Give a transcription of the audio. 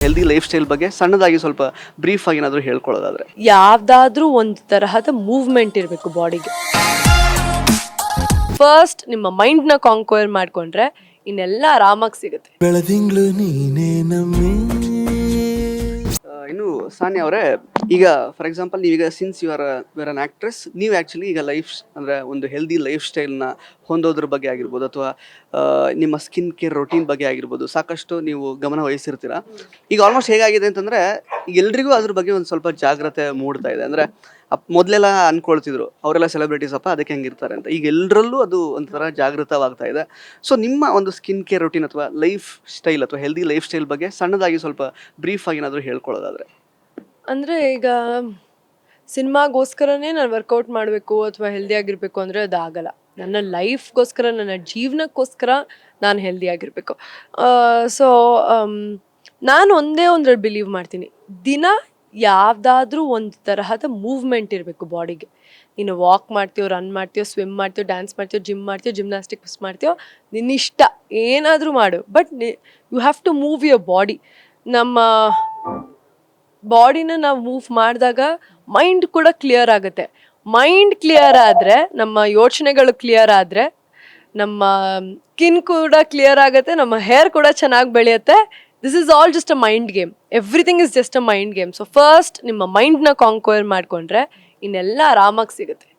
Healthy life style ಬಗ್ಗೆ ಸಣ್ಣದಾಗಿ ಸ್ವಲ್ಪ ಬ್ರೀಫ್ ಆಗಿ ಏನಾದರೂ ಹೇಳ್ಕೊಳ್ಳೋದಾದ್ರೆ ಯಾವ್ದಾದ್ರೂ ಒಂದು ತರಹದ ಮೂವ್ಮೆಂಟ್ ಇರಬೇಕು ಬಾಡಿಗೆ. ಫಸ್ಟ್ ನಿಮ್ಮ ಮೈಂಡ್ ನ ಕಾಂಕ್ವೈರ್ ಮಾಡ್ಕೊಂಡ್ರೆ ಇನ್ನೆಲ್ಲ ಆರಾಮಾಗಿ ಸಿಗುತ್ತೆ. ಬೆಳದಿಂಗ್ಳು ನೀನೇ ನಮ್ಮಿ. ಇನ್ನು ಸಾನ್ಯ ಅವರೇ, ಈಗ ಫಾರ್ ಎಕ್ಸಾಂಪಲ್ ನೀವೀಗ since you are an actress, ನೀವು ಆ್ಯಕ್ಚುಲಿ ಈಗ ಲೈಫ್ ಅಂದರೆ ಒಂದು ಹೆಲ್ದಿ ಲೈಫ್ ಸ್ಟೈಲ್ನ ಹೊಂದೋದ್ರ ಬಗ್ಗೆ ಆಗಿರ್ಬೋದು ಅಥವಾ ನಿಮ್ಮ ಸ್ಕಿನ್ ಕೇರ್ ರೊಟೀನ್ ಬಗ್ಗೆ ಆಗಿರ್ಬೋದು ಸಾಕಷ್ಟು ನೀವು ಗಮನ ವಹಿಸಿರ್ತೀರ. ಈಗ ಆಲ್ಮೋಸ್ಟ್ ಹೇಗಾಗಿದೆ ಅಂತಂದರೆ ಈಗ ಎಲ್ರಿಗೂ ಅದ್ರ ಬಗ್ಗೆ ಒಂದು ಸ್ವಲ್ಪ ಜಾಗ್ರತೆ ಮೂಡ್ತಾ ಇದೆ. ಅಂದರೆ ಮೊದಲೆಲ್ಲ ಅನ್ಕೊಳ್ತಿದ್ರು ಅವರೆಲ್ಲ ಸೆಲೆಬ್ರಿಟೀಸ್ ಅಪ್ಪ ಅದಕ್ಕೆ ಹೆಂಗಿರ್ತಾರೆ ಅಂತ. ಈಗ ಎಲ್ಲರಲ್ಲೂ ಅದು ಒಂಥರ ಜಾಗೃತವಾಗ್ತಾ ಇದೆ. ಸೊ ನಿಮ್ಮ ಒಂದು ಸ್ಕಿನ್ ಕೇರ್ ರೊಟೀನ್ ಅಥವಾ ಲೈಫ್ ಸ್ಟೈಲ್ ಅಥವಾ ಹೆಲ್ದಿ ಲೈಫ್ ಸ್ಟೈಲ್ ಬಗ್ಗೆ ಸಣ್ಣದಾಗಿ ಸ್ವಲ್ಪ ಬ್ರೀಫ್ ಆಗಿ ಏನಾದರೂ ಹೇಳ್ಕೊಳ್ಳೋದಾದ್ರೆ ಅಂದ್ರೆ ಈಗ ಸಿನಿಮಾಗೋಸ್ಕರನೇ ನಾನು ವರ್ಕೌಟ್ ಮಾಡಬೇಕು ಅಥವಾ ಹೆಲ್ದಿ ಆಗಿರ್ಬೇಕು ಅಂದ್ರೆ ಅದಾಗಲ್ಲ. ನನ್ನ ಲೈಫ್ಗೋಸ್ಕರ, ನನ್ನ ಜೀವನಕ್ಕೋಸ್ಕರ ನಾನು ಹೆಲ್ದಿ ಆಗಿರ್ಬೇಕು. ಸೊ ನಾನು ಒಂದೇ ಒಂದ್ರಲ್ಲಿ ಬಿಲೀವ್ ಮಾಡ್ತೀನಿ, ದಿನ ಯಾವ್ದಾದ್ರೂ ಒಂದು ತರಹದ ಮೂವ್ಮೆಂಟ್ ಇರಬೇಕು ಬಾಡಿಗೆ. ನೀನು ವಾಕ್ ಮಾಡ್ತೀಯೋ, ರನ್ ಮಾಡ್ತೀಯೋ, ಸ್ವಿಮ್ ಮಾಡ್ತೀಯೋ, ಡ್ಯಾನ್ಸ್ ಮಾಡ್ತೀಯೋ, ಜಿಮ್ ಮಾಡ್ತೀಯೋ, ಜಿಮ್ನಾಸ್ಟಿಕ್ಸ್ ಮಾಡ್ತೀಯೋ, ನಿನ್ನಿಷ್ಟ ಏನಾದರೂ ಮಾಡು, but you have to move your body. ನಮ್ಮ ಬಾಡಿನ ನಾವು ಮೂವ್ ಮಾಡಿದಾಗ ಮೈಂಡ್ ಕೂಡ ಕ್ಲಿಯರ್ ಆಗುತ್ತೆ. ಮೈಂಡ್ ಕ್ಲಿಯರ್ ಆದರೆ, ನಮ್ಮ ಯೋಚನೆಗಳು ಕ್ಲಿಯರ್ ಆದರೆ, ನಮ್ಮ ಸ್ಕಿನ್ ಕೂಡ ಕ್ಲಿಯರ್ ಆಗುತ್ತೆ, ನಮ್ಮ ಹೇರ್ ಕೂಡ ಚೆನ್ನಾಗಿ ಬೆಳೆಯುತ್ತೆ. This is all just a mind game. Everything is just a mind game. So first ನಿಮ್ಮ ಮೈಂಡ್ನ ಕಾಂಕ್ವೈರ್ ಮಾಡ್ಕೊಂಡ್ರೆ ಇನ್ನೆಲ್ಲ ಆರಾಮಾಗಿ ಸಿಗುತ್ತೆ.